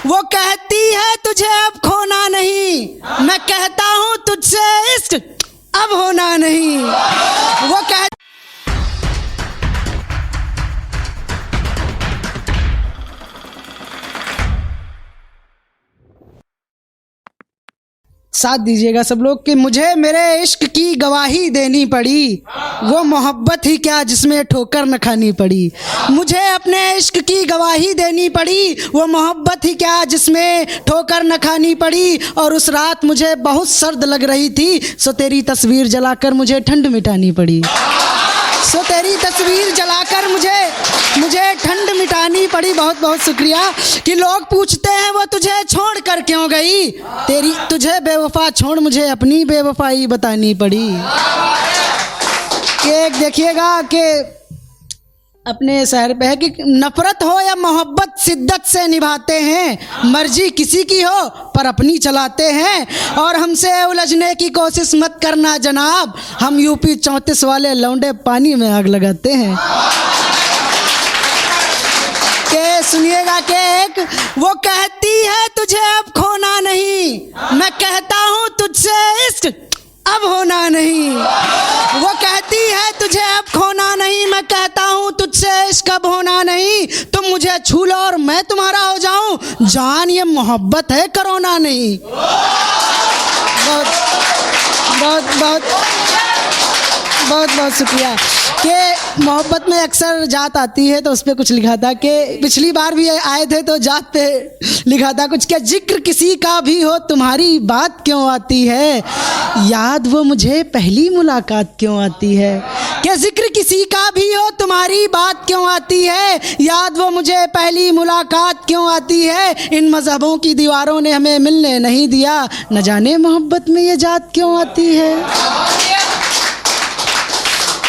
वो कहती है तुझे अब खोना नहीं, मैं कहता हूँ तुझसे इश्क अब होना नहीं। वो कह साथ दीजिएगा सब लोग कि मुझे मेरे इश्क की गवाही देनी पड़ी, वो मोहब्बत ही क्या जिसमें ठोकर न खानी पड़ी। मुझे अपने इश्क की गवाही देनी पड़ी, वो मोहब्बत ही क्या जिसमें ठोकर न खानी पड़ी। और उस रात मुझे बहुत सर्द लग रही थी, सो तेरी तस्वीर जलाकर मुझे ठंड मिटानी पड़ी। सो तेरी तस्वीर जलाकर मुझे ठंड मिटानी पड़ी। बहुत बहुत शुक्रिया। कि लोग पूछते हैं वो तुझे छोड़ कर क्यों गई, तुझे बेवफा छोड़ मुझे अपनी बेवफाई बतानी पड़ी। कि एक देखिएगा कि अपने शहर पे है कि नफरत हो या मोहब्बत शिद्दत से निभाते हैं, मर्जी किसी की हो पर अपनी चलाते हैं। और हमसे उलझने की कोशिश मत करना जनाब, हम यूपी 34 वाले लौंडे पानी में आग लगाते हैं। के सुनिएगा कि एक वो कहती है तुझे अब खोना नहीं, मैं कहता हूँ तुझसे इश्क अब होना नहीं। वो कहती है तुझे अब खोना नहीं, मैं कहता हूँ तुझसे इश्क अब होना नहीं। तुम मुझे छू लो और मैं तुम्हारा हो जाऊं, जान ये मोहब्बत है करोना नहीं। बहुत बहुत बहुत बहुत बहुत शुक्रिया। कि मोहब्बत में अक्सर जात आती है तो उस पर कुछ लिखा था कि पिछली बार भी आए थे तो जात पे लिखा था कुछ कि जिक्र किसी का भी हो तुम्हारी बात क्यों आती है, याद वो मुझे पहली मुलाकात क्यों आती है। कि जिक्र किसी का भी हो तुम्हारी बात क्यों आती है, याद वो मुझे पहली मुलाकात क्यों आती है। इन मज़हबों की दीवारों ने हमें मिलने नहीं दिया, न जाने मोहब्बत में ये जात क्यों आती है।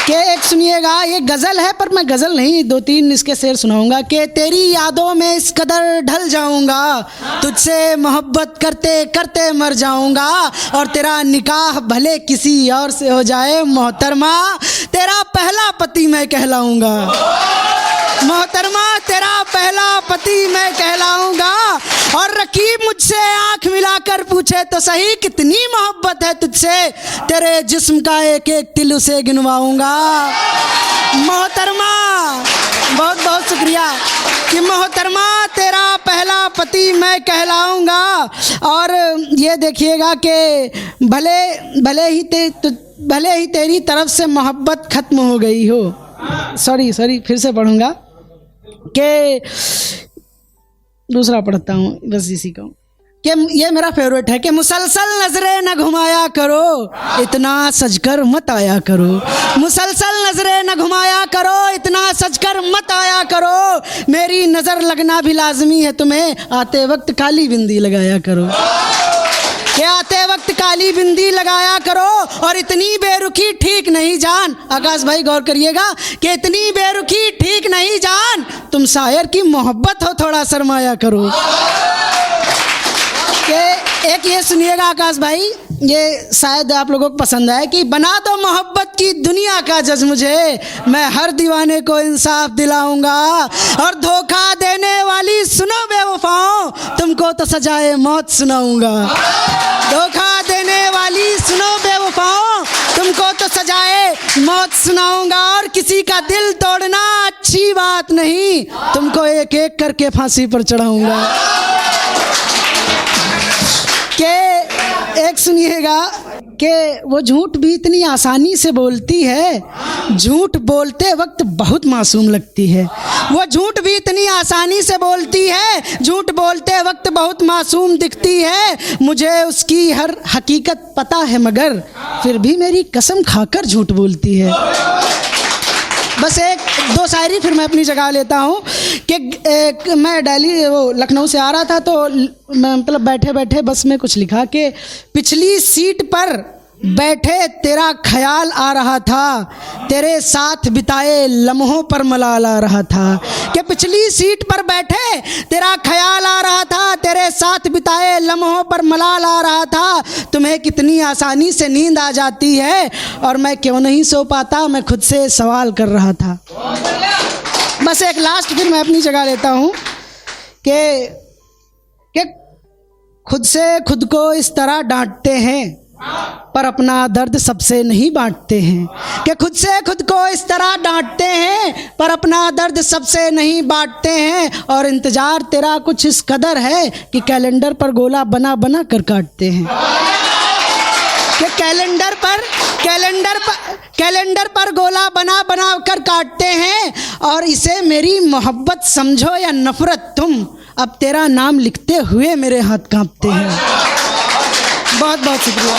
कि एक सुनिएगा, ये गज़ल है पर मैं गज़ल नहीं 2-3 इसके शेर सुनाऊंगा। कि तेरी यादों में इस कदर ढल जाऊंगा, तुझसे मोहब्बत करते करते मर जाऊंगा। और तेरा निकाह भले किसी और से हो जाए मोहतरमा, तेरा पहला पति मैं कहलाऊंगा। मोहतरमा तेरा पहला पति मैं कहलाऊंगा। और रकीब मुझसे आंख मिलाकर पूछे तो सही कितनी मोहब्बत है तुझसे, तेरे जिस्म का एक एक तिल उसे गिनवाऊंगा। मोहतरमा बहुत बहुत शुक्रिया। कि मोहतरमा तेरा पहला पति मैं कहलाऊंगा। और ये देखिएगा कि भले ही तेरी तरफ से मोहब्बत ख़त्म हो गई हो। सॉरी फिर से पढ़ूंगा कि दूसरा पढ़ता हूँ बस इसी का। कि ये मेरा फेवरेट है कि मुसलसल नजरें न घुमाया करो, इतना सजकर मत आया करो। मुसलसल नजरें न घुमाया करो, इतना सजकर मत आया करो। मेरी नज़र लगना भी लाजमी है तुम्हें, आते वक्त काली बिंदी लगाया करो। कि आते वक्त काली बिंदी लगाया करो। और इतनी बेरुखी ठीक नहीं जान, आकाश भाई गौर करिएगा कि इतनी बेरुखी ठीक नहीं जान, तुम शायर की मोहब्बत हो थोड़ा शर्माया करो। कि एक ये सुनिएगा आकाश भाई, ये शायद आप लोगों को पसंद आए कि बना दो मोहब्बत की दुनिया का जज मुझे, मैं हर दीवाने को इंसाफ दिलाऊंगा। और धोखा देने वाली सुनो बेवफाओं, तुमको तो सजाए मौत सुनाऊंगा। धोखा देने वाली सुनो बेवफाओं, तुमको तो सजाए मौत सुनाऊंगा। और किसी का दिल तोड़ना अच्छी बात नहीं, तुमको एक एक करके फांसी पर चढ़ाऊंगा। कि एक सुनिएगा कि वो झूठ भी इतनी आसानी से बोलती है, झूठ बोलते वक्त बहुत मासूम लगती है। वो झूठ भी इतनी आसानी से बोलती है, झूठ बोलते वक्त बहुत मासूम दिखती है। मुझे उसकी हर हकीकत पता है मगर फिर भी मेरी कसम खाकर झूठ बोलती है। बस एक दो शायरी फिर मैं अपनी जगह लेता हूँ कि मैं लखनऊ से आ रहा था तो मैं मतलब बैठे बैठे बस में कुछ लिखा कि पिछली सीट पर बैठे तेरा ख्याल आ रहा था, तेरे साथ बिताए लम्हों पर मलाल आ रहा था। कि पिछली सीट पर बैठे तेरा ख्याल आ रहा था, तेरे साथ बिताए लम्हों पर मलाल आ रहा था। तुम्हें कितनी आसानी से नींद आ जाती है और मैं क्यों नहीं सो पाता, मैं खुद से सवाल कर रहा था। बस एक लास्ट फिर मैं अपनी जगह लेता हूँ कि कि खुद से खुद को इस तरह डांटते हैं पर अपना दर्द सबसे नहीं बांटते हैं, कि खुद से खुद को इस तरह डांटते हैं पर अपना दर्द सबसे नहीं बांटते हैं। और इंतज़ार तेरा कुछ इस कदर है कि कैलेंडर पर गोला बना बना कर काटते हैं, कि कैलेंडर पर गोला बना बना कर काटते हैं। और इसे मेरी मोहब्बत समझो या नफ़रत तुम, अब तेरा नाम लिखते हुए मेरे हाथ कांपते हैं। बहुत बहुत शुक्रिया।